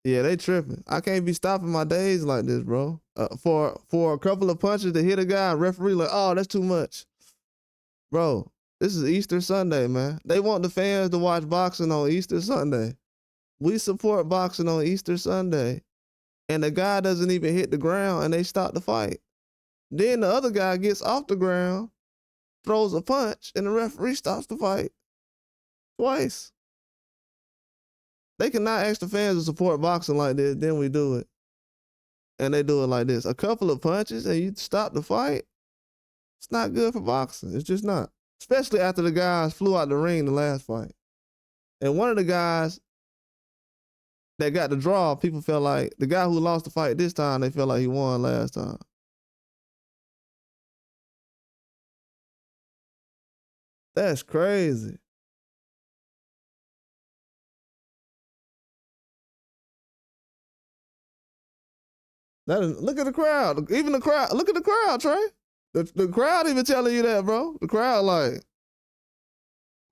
Yeah, they tripping. I can't be stopping my days like this, bro. For a couple of punches to hit a guy, referee like, oh, that's too much. Bro, this is Easter Sunday, man. They want the fans to watch boxing on Easter Sunday. We support boxing on Easter Sunday. And the guy doesn't even hit the ground and they stop the fight. Then the other guy gets off the ground, throws a punch, and the referee stops the fight. Twice. They cannot ask the fans to support boxing like this, then we do it. And they do it like this. A couple of punches and you stop the fight. It's not good for boxing. It's just not. Especially after the guys flew out the ring the last fight. And one of the guys that got the draw, people felt like, the guy who lost the fight this time, they felt like he won last time. That's crazy. Look at the crowd. Even the crowd. Look at the crowd, Trey. The crowd even telling you that, bro. The crowd like,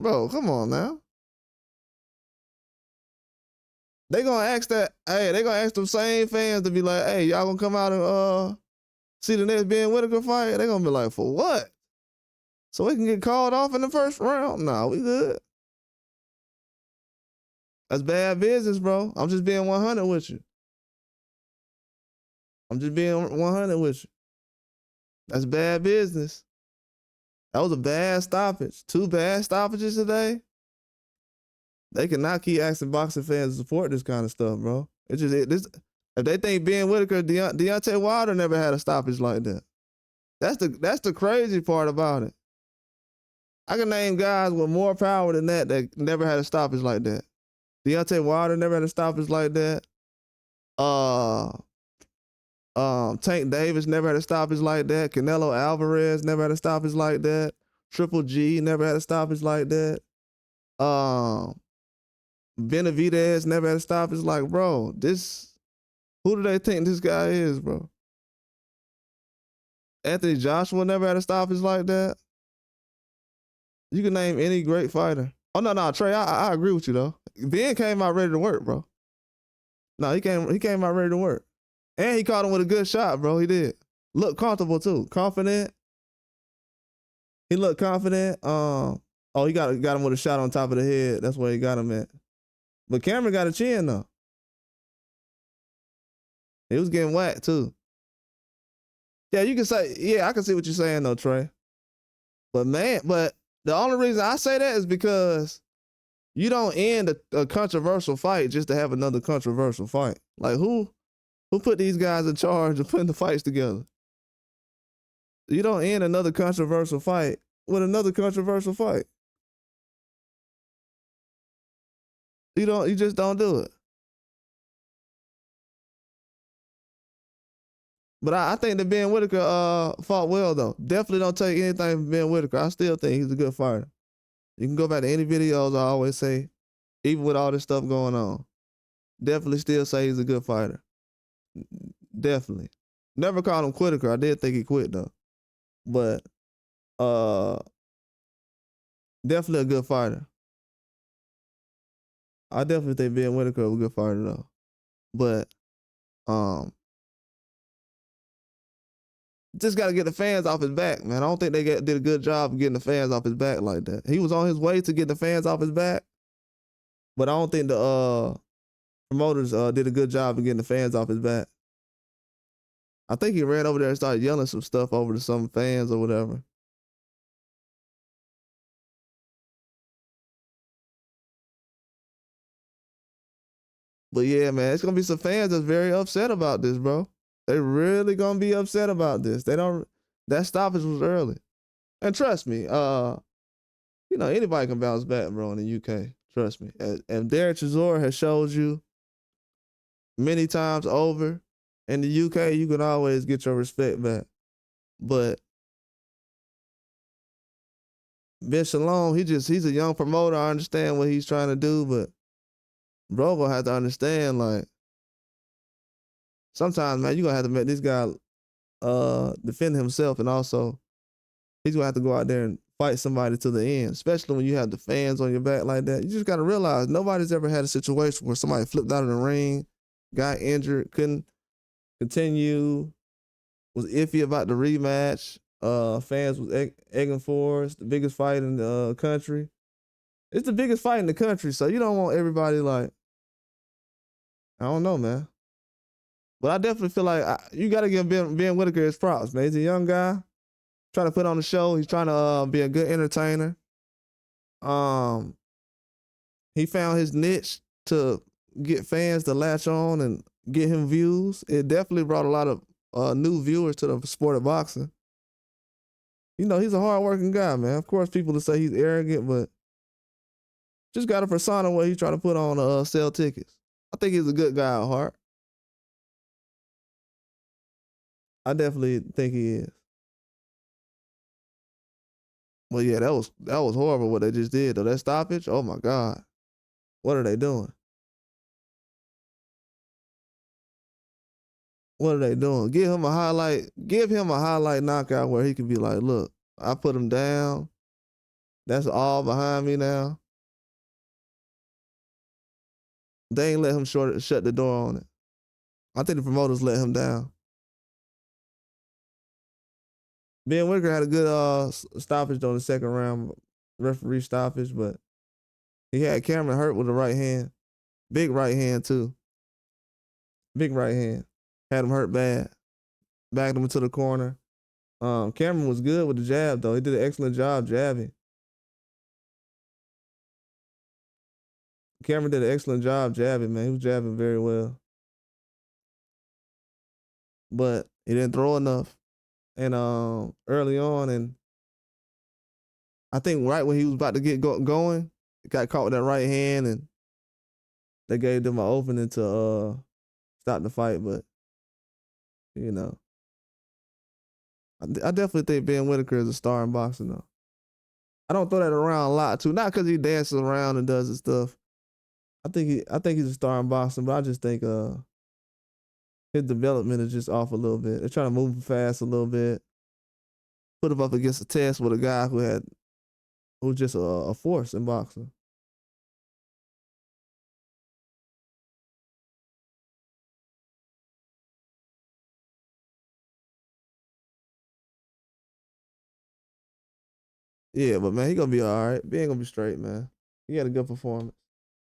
bro, come on now. They gonna ask that, hey, they gonna ask them same fans to be like, hey, y'all gonna come out and see the next Ben Whittaker fight? They gonna be like, for what? So we can get called off in the first round? Nah, we good. That's bad business, bro. I'm just being 100 with you. I'm just being 100 with you. That's bad business. That was a bad stoppage. 2 bad stoppages today. They cannot keep asking boxing fans to support this kind of stuff, bro. It's just if they think Ben Whittaker, Deontay Wilder never had a stoppage like that. That's the crazy part about it. I can name guys with more power than that never had a stoppage like that. Deontay Wilder never had a stoppage like that. Tank Davis never had a stoppage like that. Canelo Alvarez never had a stoppage like that. Triple G never had a stoppage like that. Benavidez never had a stoppage. Like, bro, who do they think this guy is, bro? Anthony Joshua never had a stoppage like that. You can name any great fighter. Oh no, Trey, I agree with you though. Ben came out ready to work, bro. No, he came out ready to work. And he caught him with a good shot, bro. He did. Looked comfortable too. Confident. He looked confident. He got him with a shot on top of the head. That's where he got him at. But Cameron got a chin though. He was getting whacked too. Yeah, you can say, yeah, I can see what you're saying though, Trey. But man, the only reason I say that is because you don't end a controversial fight just to have another controversial fight. Like who put these guys in charge of putting the fights together? You don't end another controversial fight with another controversial fight. You just don't do it. But I think that Ben Whittaker fought well though. Definitely don't take anything from Ben Whittaker. I still think he's a good fighter. You can go back to any videos I always say, even with all this stuff going on. Definitely still say he's a good fighter. Definitely. Never called him Whittaker. I did think he quit though. But definitely a good fighter. I definitely think Ben Whittaker was a good fighter though. But just got to get the fans off his back, man. I don't think they did a good job of getting the fans off his back like that. He was on his way to get the fans off his back, but I don't think the promoters did a good job of getting the fans off his back. I think he ran over there and started yelling some stuff over to some fans or whatever. But yeah, man, it's gonna be some fans that's very upset about this, bro. They really gonna be upset about this. That stoppage was early. And trust me, anybody can bounce back, bro, in the UK. Trust me. And Derek Chisora has showed you many times over, in the UK, you can always get your respect back. But Ben Shalom, he's a young promoter. I understand what he's trying to do, but bro gonna have to understand, like, sometimes, man, you gonna have to make this guy defend himself, and also he's gonna have to go out there and fight somebody to the end, especially when you have the fans on your back like that. You just gotta realize nobody's ever had a situation where somebody flipped out of the ring got injured, couldn't continue, was iffy about the rematch. Fans was egging for us. The biggest fight in the country. It's the biggest fight in the country, so you don't want everybody like, I don't know, man. But I definitely feel like you got to give Ben Whittaker his props, man. He's a young guy trying to put on a show. He's trying to be a good entertainer. He found his niche to get fans to latch on and get him views. It definitely brought a lot of new viewers to the sport of boxing. You know, he's a hardworking guy, man. Of course, people will say he's arrogant, but just got a persona where he's trying to put on sell tickets. I think he's a good guy at heart. I definitely think he is. Well, yeah, that was horrible what they just did though. That stoppage, oh my God. What are they doing? What are they doing? Give him a highlight knockout where he can be like, look, I put him down. That's all behind me now. They ain't let him shut the door on it. I think the promoters let him down. Ben Whittaker had a good stoppage on the second round, referee stoppage, but he had Cameron hurt with the right hand. Big right hand, too. Big right hand. Had him hurt bad. Backed him into the corner. Cameron was good with the jab, though. He did an excellent job jabbing. Cameron did an excellent job jabbing, man. He was jabbing very well. But he didn't throw enough. And early on, and I think right when he was about to get going, he got caught with that right hand, and they gave them an opening to stop the fight. But, you know, I definitely think Ben Whittaker is a star in boxing, though. I don't throw that around a lot, too. Not because he dances around and does his stuff. I think he's a star in boxing, but I just think his development is just off a little bit. They're trying to move him fast a little bit. Put him up against a test with a guy who was just a force in boxing. Yeah, but man, he gonna be all right. Ben gonna be straight, man. He had a good performance.